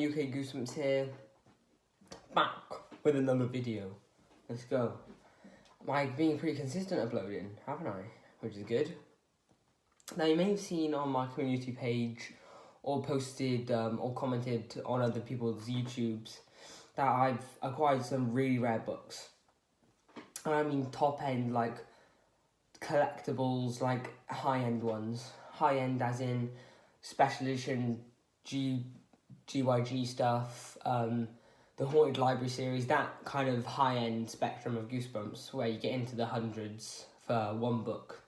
UK Goosebumps here, back with another video. Let's go. I've been pretty consistent uploading, haven't I? Which is good. Now, you may have seen on my community page or posted or commented on other people's YouTubes that I've acquired some really rare books. And I mean top end, like collectibles, like high end ones. High end as in special edition GYG stuff, the Haunted Library series, that kind of high end spectrum of Goosebumps where you get into the hundreds for one book.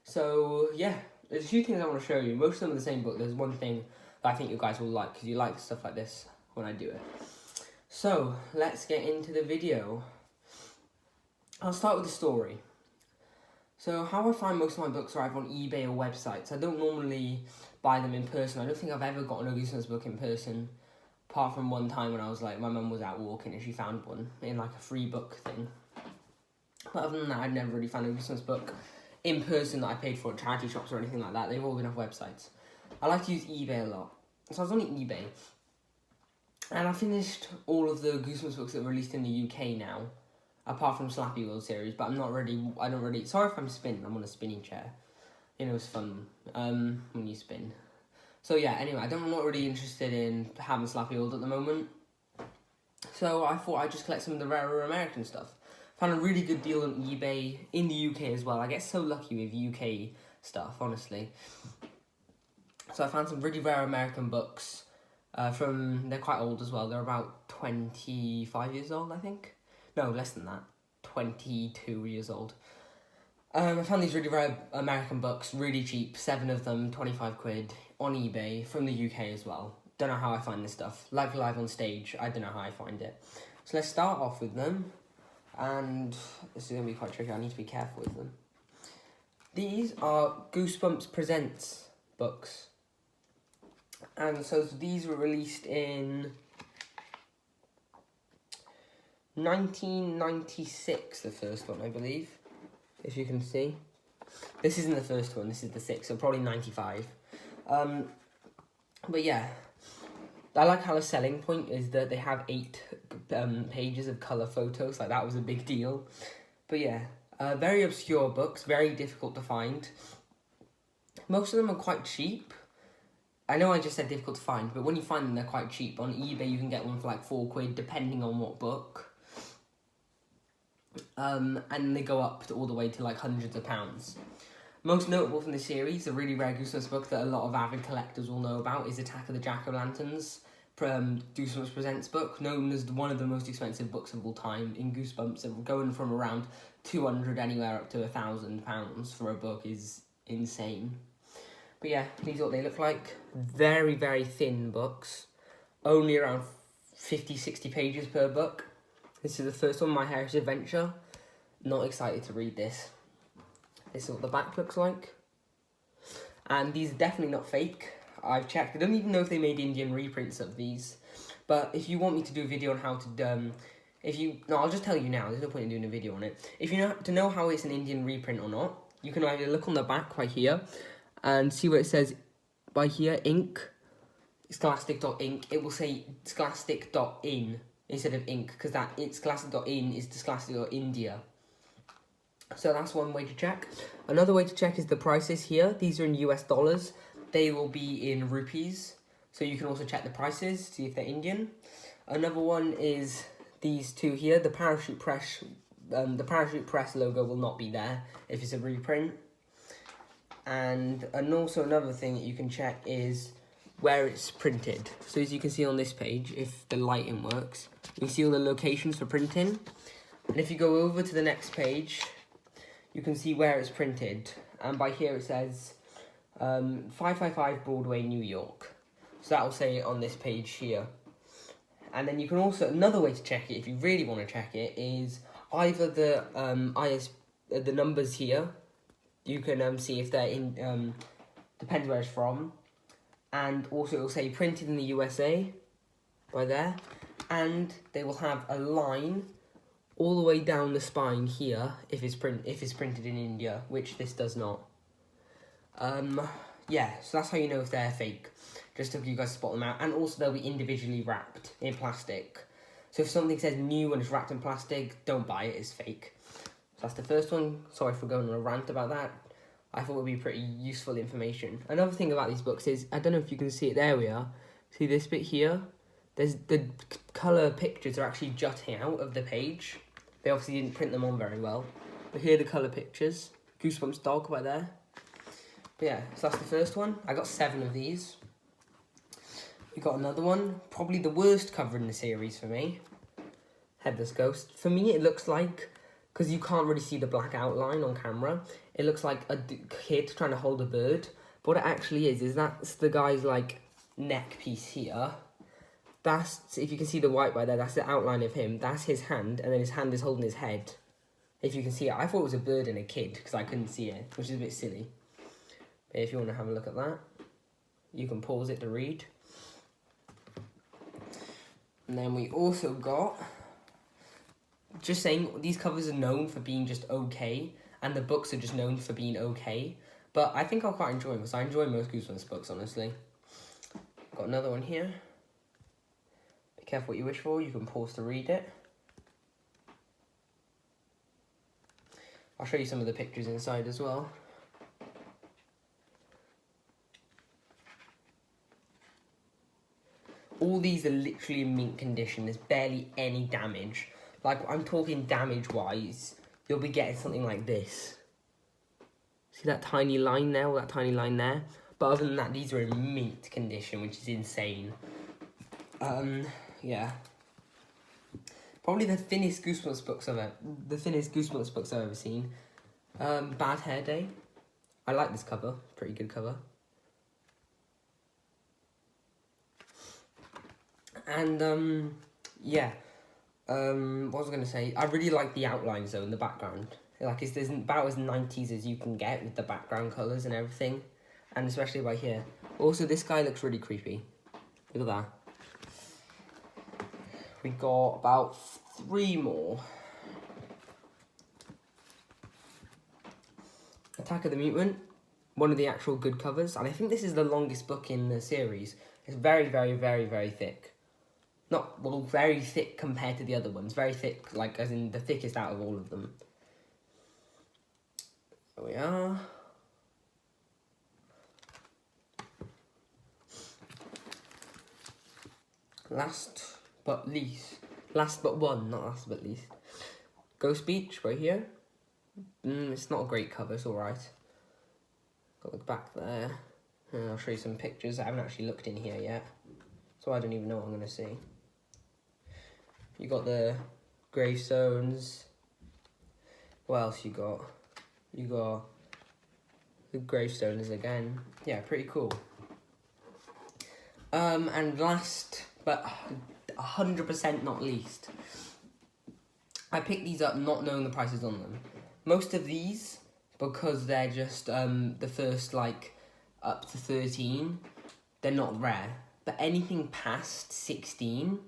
So yeah, there's a few things I want to show you. Most of them are the same book. There's one thing that I think you guys will like because you like stuff like this when I do it. So let's get into the video. I'll start with the story. So how I find most of my books are either on eBay or websites. I don't normally buy them in person. I don't think I've ever gotten a Goosebumps book in person, apart from one time when I was like, my mum was out walking and she found one in like a free book thing. But other than that, I've never really found a Goosebumps book in person that I paid for at charity shops or anything like that. They've all been off websites. I like to use eBay a lot. So I was on eBay, and I finished all of the Goosebumps books that were released in the UK now, apart from Slappy World series, but I don't really, sorry if I'm spinning, I'm on a spinning chair. You know, it's fun when you spin. So yeah, anyway, I'm not really interested in having Slappy World at the moment. So I thought I'd just collect some of the rarer American stuff. Found a really good deal on eBay, in the UK as well. I get so lucky with UK stuff, honestly. So I found some really rare American books they're quite old as well. They're about 25 years old, I think. No, less than that. 22 years old. I found these really rare American books, really cheap, 7 of them, 25 quid, on eBay, from the UK as well. Don't know how I find this stuff. Like live on stage, I don't know how I find it. So let's start off with them, and this is going to be quite tricky, I need to be careful with them. These are Goosebumps Presents books. And so these were released in 1996, the first one, I believe, if you can see. This isn't the first one, this is the 6th, so probably 95. But yeah, I like how the selling point is that they have 8 pages of colour photos, like that was a big deal. But yeah, very obscure books, very difficult to find. Most of them are quite cheap. I know I just said difficult to find, but when you find them, they're quite cheap. On eBay, you can get one for like 4 quid, depending on what book. And they go up to all the way to like hundreds of pounds. Most notable from the series, a really rare Goosebumps book that a lot of avid collectors will know about, is Attack of the Jack-O-Lanterns, Goosebumps Presents book, known as one of the most expensive books of all time in Goosebumps. Going from around 200 anywhere up to £1,000 for a book is insane. But yeah, these are what they look like. Very, very thin books. Only around 50-60 pages per book. This is the first one, My Harris Adventure. Not excited to read this. This is what the back looks like. And these are definitely not fake. I've checked. I don't even know if they made Indian reprints of these. But if you want me to do a video on how to... I'll just tell you now. There's no point in doing a video on it. If you know how it's an Indian reprint or not, you can either look on the back right here and see where it says by here, ink, scholastic.ink. It will say scholastic.in instead of ink, because scholastic.in is the scholastic.india. So that's one way to check. Another way to check is the prices here. These are in US dollars. They will be in rupees. So you can also check the prices, see if they're Indian. Another one is these two here. The Parachute Press logo will not be there if it's a reprint. And also another thing that you can check is where it's printed. So as you can see on this page, if the lighting works, you can see all the locations for printing. And if you go over to the next page, you can see where it's printed. And by here it says 555 Broadway, New York. So that will say it on this page here. And then you can also, another way to check it, if you really want to check it, is either the the numbers here. You can see if they're in, depends where it's from. And also it will say printed in the USA, by there. And they will have a line all the way down the spine here, if it's printed in India, which this does not. Yeah, so that's how you know if they're fake. just so you guys spot them out. And also they'll be individually wrapped in plastic. So if something says new and it's wrapped in plastic, don't buy it, it's fake. So that's the first one. Sorry for going on a rant about that. I thought it would be pretty useful information. Another thing about these books is, I don't know if you can see it, there we are. See this bit here? There's the colour pictures are actually jutting out of the page. They obviously didn't print them on very well. But here are the colour pictures. Goosebumps dog right there. But yeah, so that's the first one. I got 7 of these. We got another one. Probably the worst cover in the series for me. Headless Ghost. For me, it looks like, because you can't really see the black outline on camera, it looks like a kid trying to hold a bird. But what it actually is that's the guy's like neck piece here. That's, if you can see the white by there, that's the outline of him. That's his hand, and then his hand is holding his head. If you can see it. I thought it was a bird and a kid, because I couldn't see it, which is a bit silly. But if you want to have a look at that, you can pause it to read. And then we also got, just saying, these covers are known for being just okay, and the books are just known for being okay. But I think I'll quite enjoy them, because I enjoy most Goosebumps books, honestly. Got another one here. Be careful what you wish for, you can pause to read it. I'll show you some of the pictures inside as well. All these are literally in mint condition. There's barely any damage. Like, I'm talking damage-wise, you'll be getting something like this. See that tiny line there, or that tiny line there? But other than that, these are in mint condition, which is insane. Yeah. Probably the thinnest Goosebumps books I've ever seen. Bad Hair Day. I like this cover. Pretty good cover. And, yeah. What was I going to say? I really like the outlines, though, in the background. Like, it's about as 90s as you can get with the background colours and everything. And especially right here. Also, this guy looks really creepy. Look at that. We got about 3 more. Attack of the Mutant. One of the actual good covers. And I think this is the longest book in the series. It's very, very, very, very thick. Not, well, very thick compared to the other ones. Very thick, like, as in the thickest out of all of them. There we are. Last but one, not last but least. Ghost Beach, right here. It's not a great cover, it's alright. Got the back there. And I'll show you some pictures. I haven't actually looked in here yet, so I don't even know what I'm going to see. You got the gravestones. What else you got? You got the gravestones again. Yeah, pretty cool. And last, but 100% not least, I picked these up not knowing the prices on them. Most of these, because they're just the first, like, up to 13, they're not rare. But anything past 16,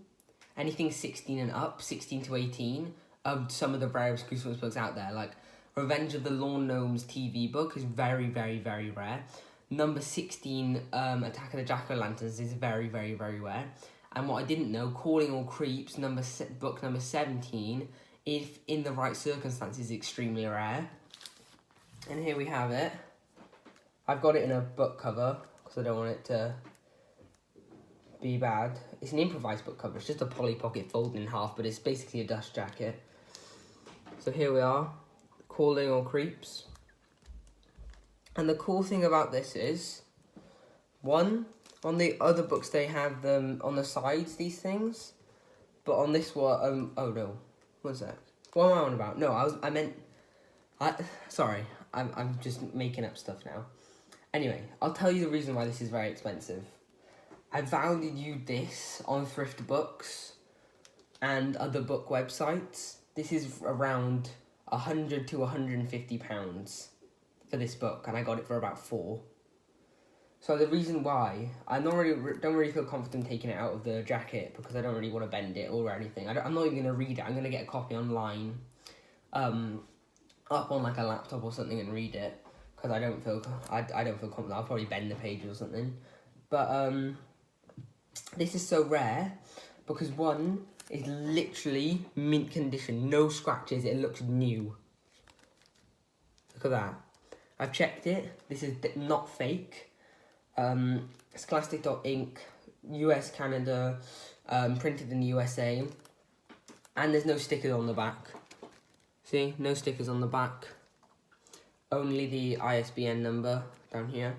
anything 16 and up, 16 to 18, are some of the rarest Goosebumps books out there. Like, Revenge of the Lawn Gnomes TV book is very, very, very rare. Number 16, Attack of the Jack-O'-Lanterns is very, very, very rare. And what I didn't know, Calling All Creeps, book number 17, if in the right circumstances, is extremely rare. And here we have it. I've got it in a book cover, because I don't want it to be bad. It's an improvised book cover. It's just a Polly Pocket folded in half, but it's basically a dust jacket. So here we are, Calling All Creeps. And the cool thing about this is, one, on the other books they have them on the sides, these things, but on this one, oh no, what's that? What am I on about? No, sorry, I'm just making up stuff now. Anyway, I'll tell you the reason why this is very expensive. I valued this on thrift books and other book websites. This is around £100 to £150 for this book, and I got it for about £4. So the reason why, I don't really feel confident taking it out of the jacket, because I don't really want to bend it or anything. I'm not even going to read it. I'm going to get a copy online, up on like a laptop or something, and read it, because I don't feel confident. I'll probably bend the pages or something. But This is so rare because one is literally mint condition, no scratches, it looks new. Look at that. I've checked it, this is not fake. Scholastic Ink, US, Canada, printed in the USA. And there's no stickers on the back. See, no stickers on the back. Only the ISBN number down here.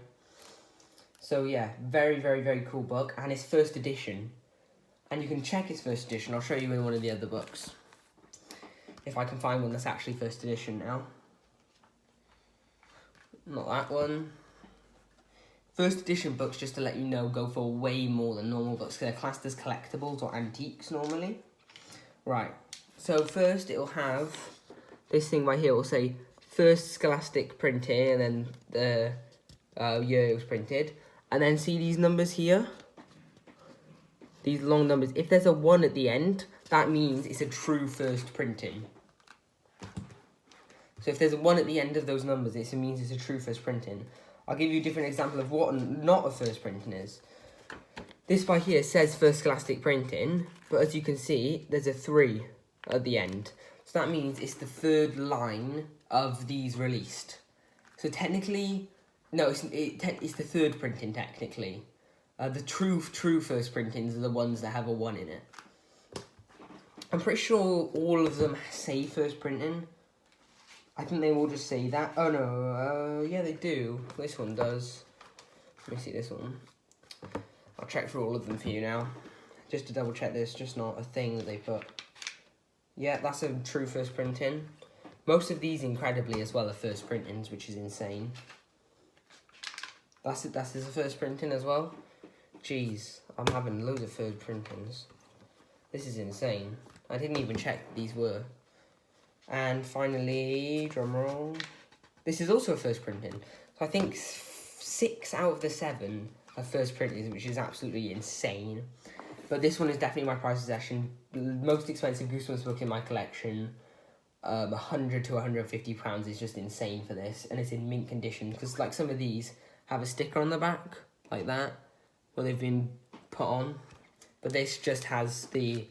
So yeah, very, very, very cool book. And it's first edition. And you can check it's first edition. I'll show you in one of the other books. If I can find one that's actually first edition now. Not that one. First edition books, just to let you know, go for way more than normal books. They're classed as collectibles or antiques normally. Right, so first it'll have this thing right here. It will say first Scholastic printing, and then the year it was printed. And then see these numbers here? These long numbers. If there's a 1 at the end, that means it's a true first printing. So if there's a 1 at the end of those numbers, it means it's a true first printing. I'll give you a different example of what not a first printing is. This by here says first Scholastic printing, but as you can see, there's a 3 at the end. So that means it's the third line of these released. So technically, no, it's the third printing technically. The true first printings are the ones that have a 1 in it. I'm pretty sure all of them say first printing. I think they all just say that. Oh no, yeah they do. This one does. Let me see this one. I'll check for all of them for you now. Just to double check this, just not a thing that they put. Yeah, that's a true first printing. Most of these, incredibly, as well, are first printings, which is insane. That's a first printing as well. Jeez, I'm having loads of first printings. This is insane. I didn't even check that these were. And finally, drumroll. This is also a first printing. So I think 6 out of the 7 are first printings, which is absolutely insane. But this one is definitely my prized possession. The most expensive Goosebumps book in my collection. £100 to £150 is just insane for this. And it's in mint condition. Because like some of these have a sticker on the back, like that, where they've been put on. But this just has the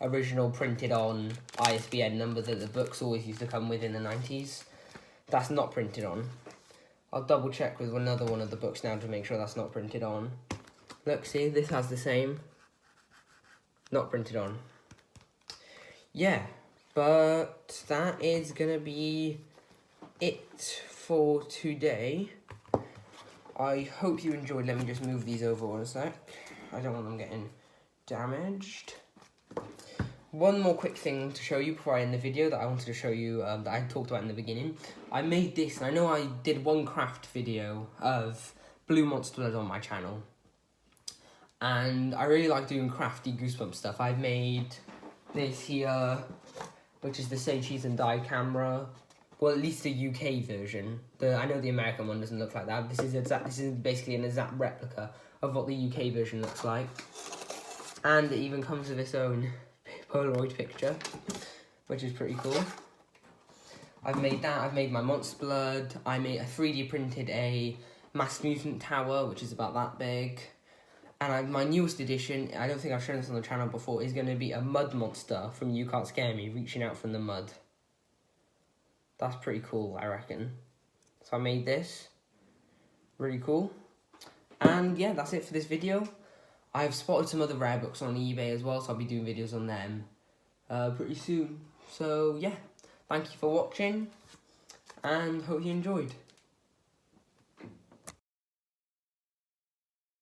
original printed on ISBN number that the books always used to come with in the 90s. That's not printed on. I'll double check with another one of the books now to make sure that's not printed on. Look, see, this has the same. Not printed on. Yeah, but that is gonna be it for today. I hope you enjoyed. Let me just move these over one sec. I don't want them getting damaged. One more quick thing to show you before I end the video that I wanted to show you that I talked about in the beginning. I made this, and I know I did one craft video of blue monster blood on my channel. And I really like doing crafty Goosebumps stuff. I've made this here, which is the Say Cheese and Die camera. Well, at least the UK version. I know the American one doesn't look like that. This is basically an exact replica of what the UK version looks like. And it even comes with its own Polaroid picture, which is pretty cool. I've made that. I've made my Monster Blood. I 3D printed a Masked Mutant Tower, which is about that big. And my newest edition, I don't think I've shown this on the channel before, is going to be a mud monster from You Can't Scare Me, reaching out from the mud. That's pretty cool, I reckon. So I made this. Really cool. And yeah, that's it for this video. I've spotted some other rare books on eBay as well, so I'll be doing videos on them pretty soon. So yeah, thank you for watching, and hope you enjoyed.